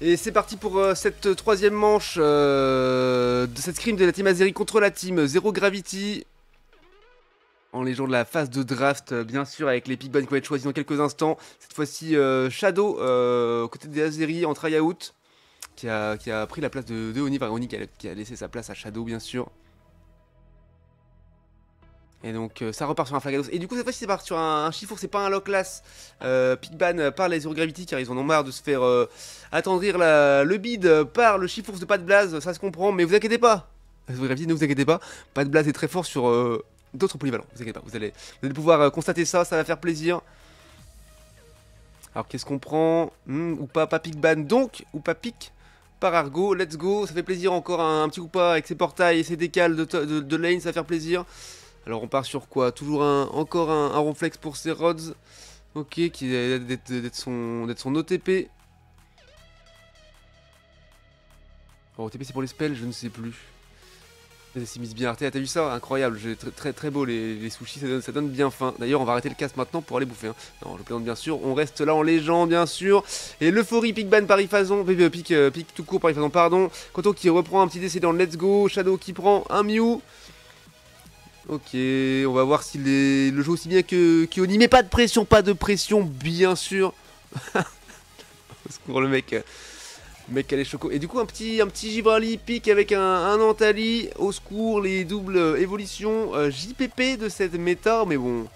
Et c'est parti pour cette troisième manche de cette scrim de la team Azeri contre la team Zero Gravity. En les jours de la phase de draft, bien sûr, avec les pick-ban qui vont être choisis dans quelques instants. Cette fois-ci, Shadow, côté des Azeri, en try-out, qui a pris la place de Oni. Enfin, Oni qui a laissé sa place à Shadow, bien sûr. Et donc ça repart sur un Flagados. Et du coup cette fois-ci c'est parti sur un Chifour, c'est pas un Locklass pickban par les Zero Gravity car ils en ont marre de se faire attendrir le bid par le Chifour de pas de blaze, ça se comprend, mais vous inquiétez pas. Zero Gravity, ne vous inquiétez pas, pas de blaze est très fort sur d'autres polyvalents, vous inquiétez pas, vous allez pouvoir constater ça, ça va faire plaisir. Alors qu'est-ce qu'on prend ou pas pickban donc, ou pas pick par Argo, let's go, ça fait plaisir encore un petit coup pas avec ses portails et ses décales de lane, ça va faire plaisir. Alors on part sur quoi? Toujours encore un ronflex pour ces rods. Ok, qui est d'être son OTP. Alors OTP c'est pour les spells, je ne sais plus. C'est mis bien arté, t'as vu ça? Incroyable, très beau les sushis, ça donne bien faim. D'ailleurs on va arrêter le cast maintenant pour aller bouffer. Hein. Non, je plaisante bien sûr, on reste là en légende bien sûr. Et l'euphorie pickban par Ifazon, pick tout court par Ifazon, pardon. Koto qui reprend un petit décédent, let's go. Shadow qui prend un Mew. Ok, on va voir si le jeu aussi bien que Oni, mais pas de pression, bien sûr. Au secours, le mec a les chocos. Et du coup, un petit Givrali pique avec un Antali. Au secours, les doubles évolutions JPP de cette méta. Mais bon,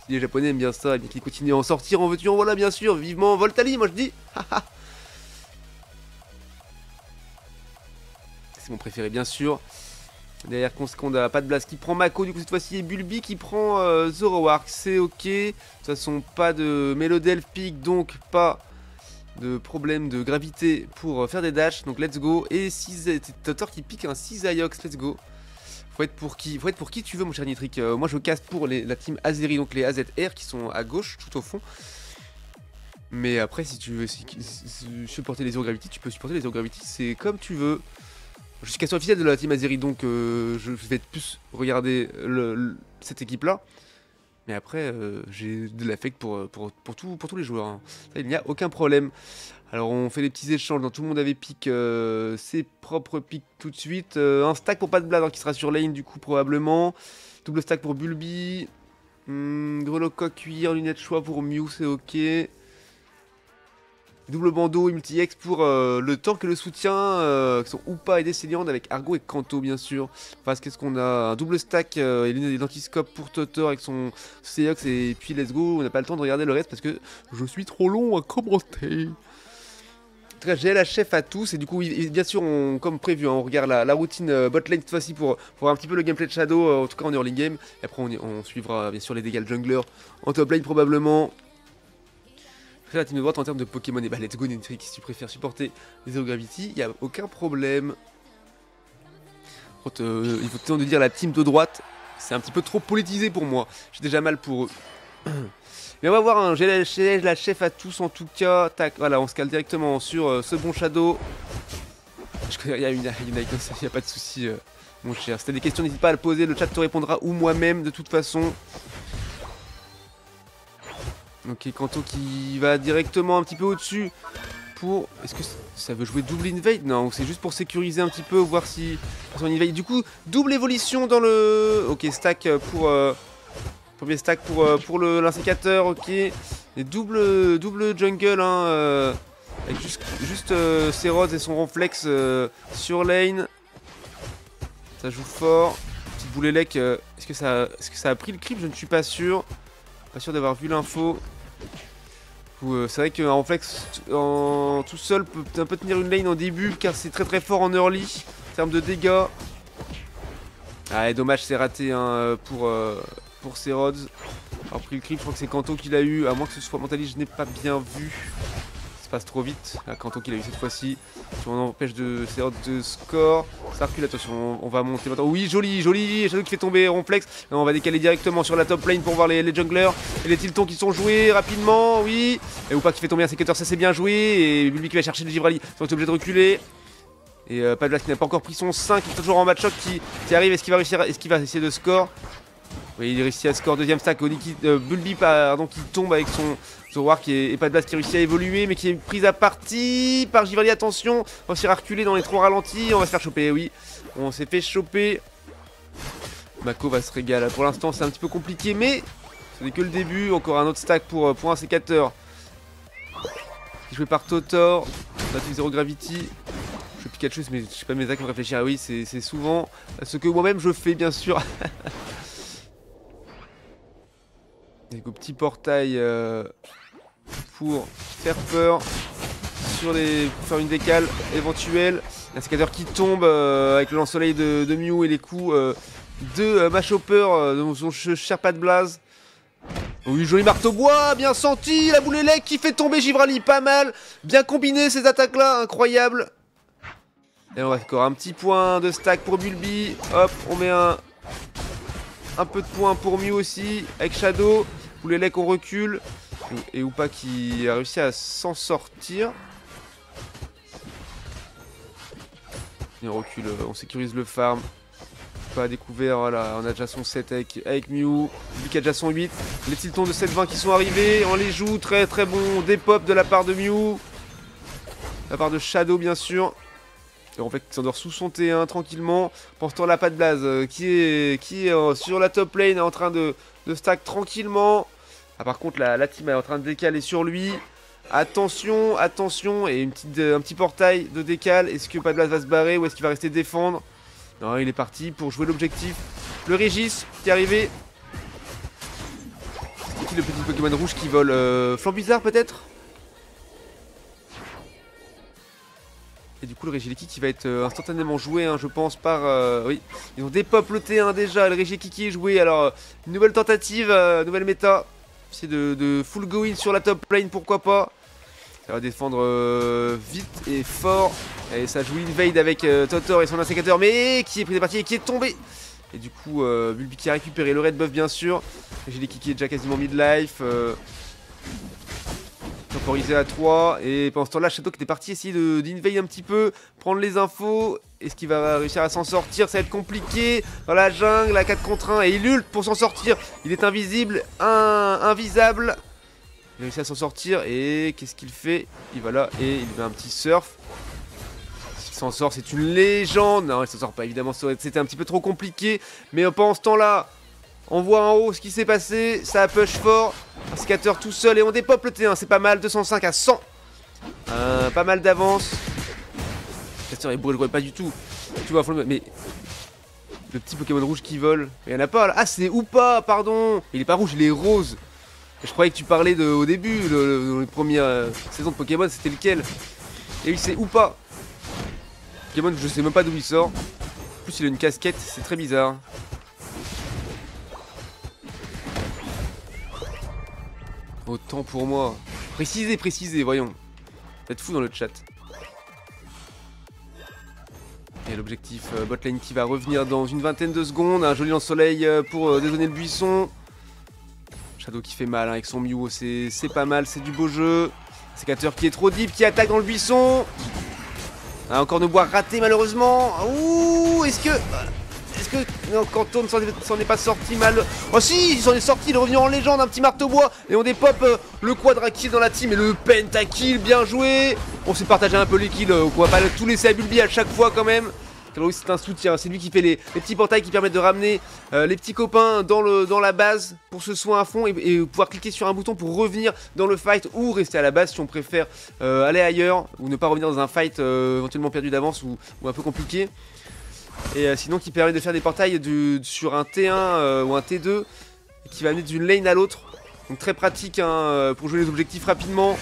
si les Japonais aiment bien ça, et bien qu'ils continuent à en sortir en veux-tu en voilà, bien sûr. Vivement Voltali, moi je dis. C'est mon préféré, bien sûr. Derrière Consconda, pas de blast qui prend Mako, du coup cette fois-ci Bulbi qui prend Zoroark, c'est ok. De toute façon pas de Melodelf pick, donc pas de problème de gravité pour faire des dashs, donc let's go. Et 6 Totor qui pique un 6 Ayox, let's go. Faut être pour qui tu veux mon cher Nitric. Moi je casse pour la team Azeri, donc les AZR qui sont à gauche, tout au fond. Mais après si tu veux supporter les Zero Gravity, tu peux supporter les Zero Gravity, c'est comme tu veux. Je suis casseur officiel de la team Azeri, donc je vais plus regarder cette équipe-là. Mais après, j'ai de l'affect pour tous les joueurs. Hein. Ça, il n'y a aucun problème. Alors, on fait des petits échanges. Tout le monde avait pick ses propres picks tout de suite. Un stack pour pas de blade, qui sera sur lane, du coup, probablement. Double stack pour Bulbi. Grelocoq, cuir, lunettes choix pour Mew, c'est ok. Double bandeau et multi-ex pour le tank et le soutien qui sont Upa et Desceliande avec Argo et Kanto bien sûr. Enfin, qu'est-ce qu'on a? Un double stack et l'antiscope pour Totor avec son Seox et puis let's go. On n'a pas le temps de regarder le reste parce que je suis trop long à commenter. En tout cas, j'ai la chef à tous et du coup, bien sûr, comme prévu, hein, on regarde la routine botlane cette fois-ci pour voir un petit peu le gameplay de Shadow, en tout cas en early game. Et après, on suivra bien sûr les dégâts de jungler en top lane probablement. La team de droite en termes de Pokémon, et bah let's go Nitric, si tu préfères supporter les Zero Gravity, il n'y a aucun problème. Il faut tenter de dire la team de droite, c'est un petit peu trop politisé pour moi, j'ai déjà mal pour eux. Mais on va voir, hein, j'ai la chef à tous en tout cas. Tac, voilà, on se cale directement sur ce bon Shadow. Je connais rien, il n'y a pas de souci, mon cher. Si t'as des questions, n'hésite pas à le poser, le chat te répondra ou moi-même de toute façon. Ok, Kanto qui va directement un petit peu au-dessus pour... Est-ce que ça veut jouer double invade? Non, c'est juste pour sécuriser un petit peu, voir si... Son invade. Du coup, double évolution dans le... Ok, stack pour... Premier stack pour l'insécateur, ok. Et double jungle, hein, avec juste ses rods et son ronflex sur lane. Ça joue fort. Petite boule élec, est-ce que ça a pris le creep? Je ne suis pas sûr. Pas sûr d'avoir vu l'info. C'est vrai qu'un Ronflex tout seul peut un peu tenir une lane en début car c'est très fort en early en termes de dégâts. Ah et dommage c'est raté hein, pour ces rods. Alors pris le creep, je crois que c'est Kanto qui l'a eu, à moins que ce soit Mentali, je n'ai pas bien vu. Ça passe trop vite. Ah, Kanto qui l'a eu cette fois-ci. On empêche ces rods de score. Ça recule, attention, on va monter maintenant. Oui, joli, Shadow qui fait tomber Ronflex. On va décaler directement sur la top lane pour voir les junglers et les tiltons qui sont joués rapidement, oui. Et Upa qui fait tomber un sécateur, ça c'est bien joué. Et Bulbi qui va chercher le Givrali, ils sont obligés de reculer. Et Padlas qui n'a pas encore pris son 5, qui est toujours en match choc, qui arrive, est-ce qu'il va essayer de score? Oui, il réussit à score deuxième stack. Bulbi pardon, qui tombe avec Zoroark et pas de base qui réussit à évoluer, mais qui est prise à partie par Givrali. Attention, on va réussir à reculer dans les trop ralentis. On va se faire choper, oui. On s'est fait choper. Mako va se régaler. Pour l'instant, c'est un petit peu compliqué, mais ce n'est que le début. Encore un autre stack pour un sécateur. Joué par Totor. Native Zero Gravity. Je Pikachu, mais je sais pas mes actes me réfléchir. Ah oui, c'est souvent ce que moi-même je fais, bien sûr. Avec au petit portail pour faire peur pour faire une décale éventuelle. Un sécateur qui tombe avec le lance-soleil de Mew et les coups de Machopper dont je cherche pas de blaze. Oui, joli marteau-bois, bien senti, la boule élect qui fait tomber Givrali, pas mal. Bien combiné ces attaques-là, incroyable. Et on va encore un petit point de stack pour Bulby. Hop, on met un peu de points pour Mew aussi, avec Shadow. Boule élect, on recule. Et Oupa qui a réussi à s'en sortir. Et on recule, on sécurise le farm. Pas découvert, voilà, on a déjà son 7 avec Mew, lui qui a déjà son 8. Les Tiltons de 7-20 qui sont arrivés, on les joue, très très bon dépop de la part de Mew. De la part de Shadow bien sûr. Et en fait il s'endort sous son T1 tranquillement. Pendant ce temps là, pas de blaze qui est sur la top lane en train de stack tranquillement. Ah, par contre la team est en train de décaler sur lui. Attention, attention, et un petit portail de décale. Est-ce que pas de blaze va se barrer ou est-ce qu'il va rester défendre? Non, il est parti pour jouer l'objectif. Le Régis qui est arrivé. C'est qui le petit Pokémon rouge qui vole Flambizarre peut-être? Et du coup le Regieleki qui va être instantanément joué, hein, je pense, par... oui, ils ont dépop le T1 déjà, le Regieleki qui est joué. Alors, une nouvelle tentative, nouvelle méta. C'est de full go in sur la top lane, pourquoi pas. Ça va défendre vite et fort. Et ça joue invade avec Totor et son insécateur, mais qui est pris des parties et qui est tombé. Et du coup, Bulby qui a récupéré le red buff bien sûr. Regieleki qui est déjà quasiment mid-life. Temporisé à 3. Et pendant ce temps-là, Shadow qui était parti essayer d'invade un petit peu, prendre les infos. Est-ce qu'il va réussir à s'en sortir? Ça va être compliqué. Dans la jungle, à 4 contre 1. Et il ult pour s'en sortir. Il est invisible, invisable. Il a réussi à s'en sortir. Et qu'est-ce qu'il fait? Il va là et il met un petit surf. S'il s'en sort, c'est une légende. Non, il s'en sort pas évidemment. C'était un petit peu trop compliqué. Mais pendant ce temps-là, on voit en haut ce qui s'est passé. Ça a push fort. Un sécateur tout seul et on dépop le T1. C'est pas mal. 205 à 100. Pas mal d'avance. Il brûle pas du tout. Tu vois, mais le petit Pokémon rouge qui vole, il y en a pas là. Ah, c'est Oupa, pardon. Il est pas rouge, il est rose. Et je croyais que tu parlais au début, les premières saisons de Pokémon, c'était lequel? Et oui, c'est Oupa. Pokémon, je sais même pas d'où il sort. En plus, il a une casquette, c'est très bizarre. Autant pour moi. Précisez, voyons. Vous êtes fous dans le chat. Et l'objectif botlane qui va revenir dans une vingtaine de secondes. Un joli lance-soleil pour dézonner le buisson. Shadow qui fait mal hein, avec son Mew, c'est pas mal, c'est du beau jeu. Sécateur qui est trop deep, qui attaque dans le buisson. Ah, encore une boire ratée malheureusement. Ouh, est-ce que non, Kanto s'en est pas sorti mal. Oh si, il s'en est sorti, il est revenu en légende, un petit marteau-bois. Et on dépop le quadra kill dans la team et le pentakill, bien joué. On s'est partagé un peu les kills, on va pas tout laisser à Bulby à chaque fois quand même. Alors oui, c'est un soutien, c'est lui qui fait les petits portails qui permettent de ramener les petits copains dans la base pour se soin à fond et pouvoir cliquer sur un bouton pour revenir dans le fight ou rester à la base si on préfère aller ailleurs ou ne pas revenir dans un fight éventuellement perdu d'avance ou un peu compliqué. Et sinon qui permet de faire des portails sur un T1 ou un T2 qui va amener d'une lane à l'autre. Donc très pratique hein, pour jouer les objectifs rapidement.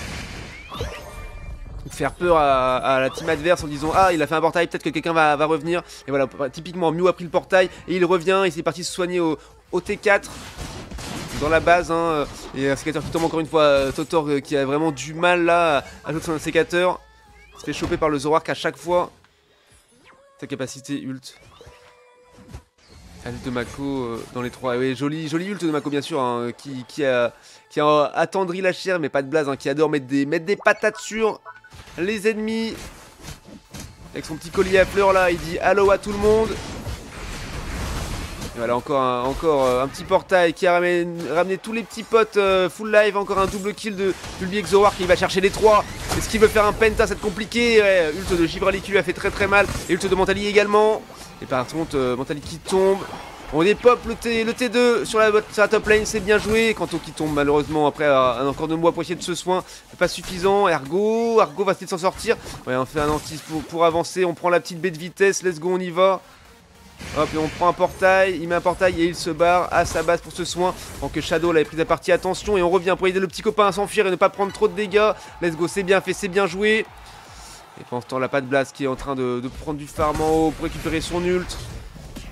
Faire peur à la team adverse en disant ah il a fait un portail, peut-être que quelqu'un va revenir. Et voilà, typiquement Mew a pris le portail et il revient, il s'est parti se soigner au T4 dans la base hein. Et un sécateur qui tombe encore une fois, Totor qui a vraiment du mal là à jouer son sécateur. Il se fait choper par le Zoroark à chaque fois. Sa capacité ult. Ult de Mako dans les 3. Oui, joli ult de Mako bien sûr hein, qui a attendri la chair mais pas de blaze hein, qui adore mettre des patates sur les ennemis. Avec son petit collier à fleurs là, il dit allô à tout le monde. Et voilà, encore un petit portail qui a ramené tous les petits potes full live. Encore un double kill de Bulby Exowar qui va chercher les 3. Est-ce qu'il veut faire un penta? Ça va être compliqué. Ouais, ult de Gibraltar qui lui a fait très mal. Et ult de Mentali également. Et par contre, Mentali qui tombe. On dépop le T2 sur la top lane, c'est bien joué. Kanto qui tombe malheureusement après encore 2 mois pour essayer de ce soin. Pas suffisant. Argo va essayer de s'en sortir. Ouais, on fait un anti pour avancer. On prend la petite baie de vitesse. Let's go, on y va. Hop, et on prend un portail, il met un portail et il se barre à sa base pour ce soin. Tant que Shadow l'avait pris à partie, attention, et on revient pour aider le petit copain à s'enfuir et ne pas prendre trop de dégâts. Let's go, c'est bien fait, c'est bien joué. Et pendant ce temps, la Pat Blast qui est en train de prendre du farm en haut pour récupérer son ult.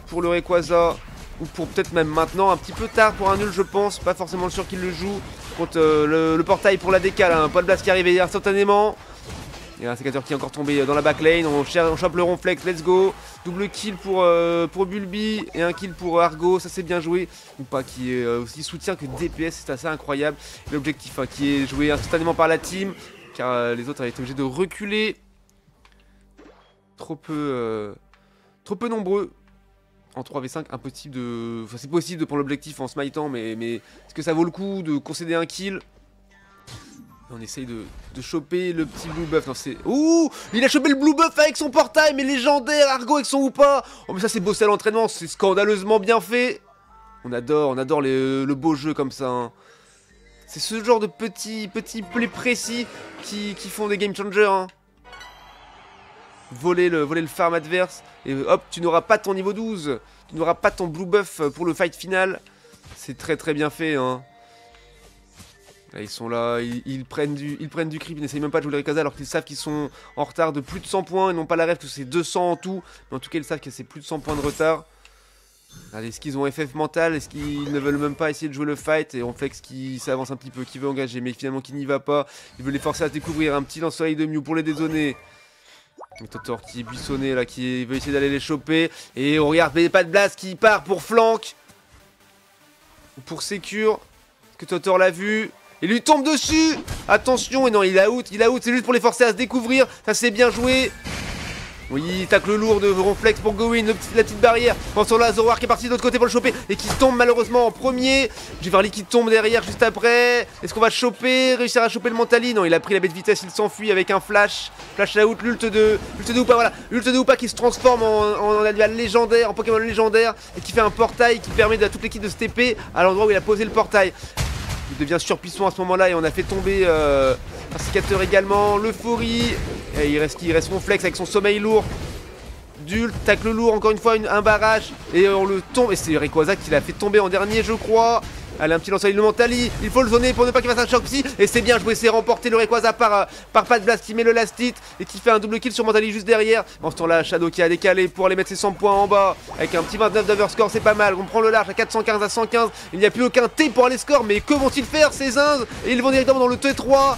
Pour le Rayquaza, ou pour peut-être même maintenant, un petit peu tard pour un ult, je pense. Pas forcément sûr qu'il le joue. Contre le portail pour la décale, hein. Pat Blast qui est arrivé instantanément. Il y a un sécateur qui est encore tombé dans la back-lane. On chope le ronflex, let's go. Double kill pour Bulby et un kill pour Argo, ça c'est bien joué. Ou pas, qui est aussi soutien que DPS, c'est assez incroyable. L'objectif qui est joué instantanément par la team, car les autres avaient été obligés de reculer. Trop peu nombreux. En 3v5, impossible de... Enfin, c'est possible de prendre l'objectif en smitant, mais est-ce que ça vaut le coup de concéder un kill? On essaye de choper le petit blue buff. Non, c'est... Ouh, il a chopé le blue buff avec son portail, mais légendaire, Argo avec son ou pas. Oh, mais ça, c'est bossé à l'entraînement, c'est scandaleusement bien fait. On adore le beau jeu comme ça. Hein. C'est ce genre de petits plays précis qui font des game changers. Hein. Voler le farm adverse. Et hop, tu n'auras pas ton niveau 12. Tu n'auras pas ton blue buff pour le fight final. C'est très bien fait. Hein. Là, ils sont là, ils prennent du creep, ils n'essayent même pas de jouer le Rayquaza alors qu'ils savent qu'ils sont en retard de plus de 100 points. Ils n'ont pas la rêve que c'est 200 en tout. Mais en tout cas, ils savent que c'est plus de 100 points de retard. Est-ce qu'ils ont FF mental? Est-ce qu'ils ne veulent même pas essayer de jouer le fight? Et on flex qui s'avance un petit peu, qui veut engager, mais finalement qui n'y va pas. Il veut les forcer à découvrir un petit lance-soleil de Mew pour les dézoner. Le Totor qui est buissonné là, qui veut essayer d'aller les choper. Et on regarde pas de blast qui part pour flank. Ou pour Secure. Est-ce que Totor l'a vu? Il lui tombe dessus. Attention, et non, il a out, c'est juste pour les forcer à se découvrir. Ça c'est bien joué. Oui, tacle lourd de Ronflex pour Gowin, la petite barrière. Pensons là, Zoroark qui est parti de l'autre côté pour le choper et qui tombe malheureusement en premier. Givarli qui tombe derrière juste après. Est-ce qu'on va choper, réussir à choper le Mentali? Non, il a pris la baie de vitesse, il s'enfuit avec un flash. Flash out, l'ult de Hoopa, voilà. L'ult de Hoopa qui se transforme en animal légendaire, en Pokémon légendaire et qui fait un portail qui permet à toute l'équipe de se TP à l'endroit où il a posé le portail. Il devient surpuissant à ce moment-là et on a fait tomber un sécateur également, l'euphorie. Il reste Ronflex avec son sommeil lourd. D'ult, tacle lourd, encore une fois un barrage. Et on le tombe. Et c'est Rayquaza qui l'a fait tomber en dernier, je crois. Allez, un petit lance-soleil de Mentali. Il faut le zoner pour ne pas qu'il fasse un choc psy. Et c'est bien joué, c'est remporté le Rayquaza par Pat Blast qui met le last hit et qui fait un double kill sur Mentali juste derrière. En ce temps-là, Shadow qui a décalé pour aller mettre ses 100 points en bas. Avec un petit 29 d'overscore, c'est pas mal. On prend le large à 415 à 115. Il n'y a plus aucun T pour aller score. Mais que vont-ils faire ces zinzes? Et ils vont directement dans le T3.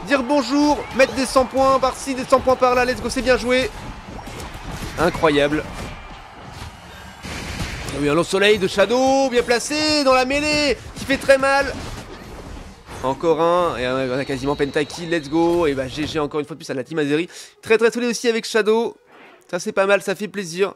Dire bonjour, mettre des 100 points par-ci, des 100 points par-là. Let's go, c'est bien joué. Incroyable. Il y a eu un lance-soleil de Shadow, bien placé, dans la mêlée, qui fait très mal. Encore un, et on a quasiment pentakill, let's go. Et bah GG encore une fois de plus à la team Azeri. Très solide aussi avec Shadow. Ça c'est pas mal, ça fait plaisir.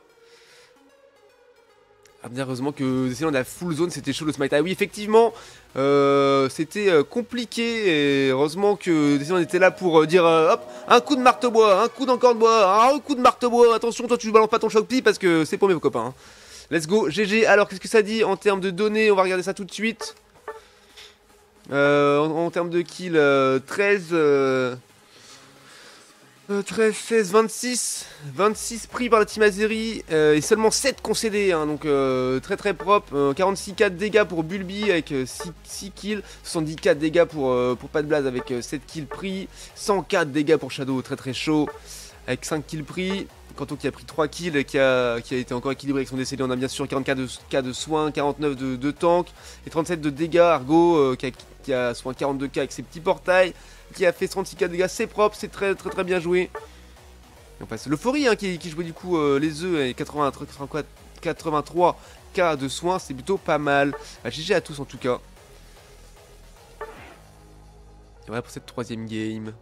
Ah bien, heureusement que Zessilon a full zone, c'était chaud le smite. Ah oui, effectivement, c'était compliqué. Et heureusement que Zessilon était là pour dire hop, un coup de marteau-bois, un coup d'encore de bois, un coup de marteau-bois. Attention, toi tu balances pas ton choc-pi parce que c'est pour mes copains. Hein. Let's go, GG. Alors, qu'est-ce que ça dit en termes de données? On va regarder ça tout de suite. En termes de kills, 13, 16, 26. 26 pris par la team Azeri et seulement 7 concédés. Hein, donc, très propre. 46k de dégâts pour Bulby avec 6 kills. 74 dégâts pour Pat Blast avec 7 kills pris. 104 dégâts pour Shadow, très chaud. Avec 5 kills pris. Kanto qui a pris 3 kills et qui a été encore équilibré avec son décédé. On a bien sûr 40k de soins, 49 de tank et 37 de dégâts. Argo qui a soin 42k avec ses petits portails, qui a fait 36k de dégâts. C'est propre, c'est très bien joué. Et on passe l'euphorie hein, qui jouait du coup les œufs et 83k de soins. C'est plutôt pas mal. Bah, GG à tous en tout cas. Et voilà pour cette 3ème game.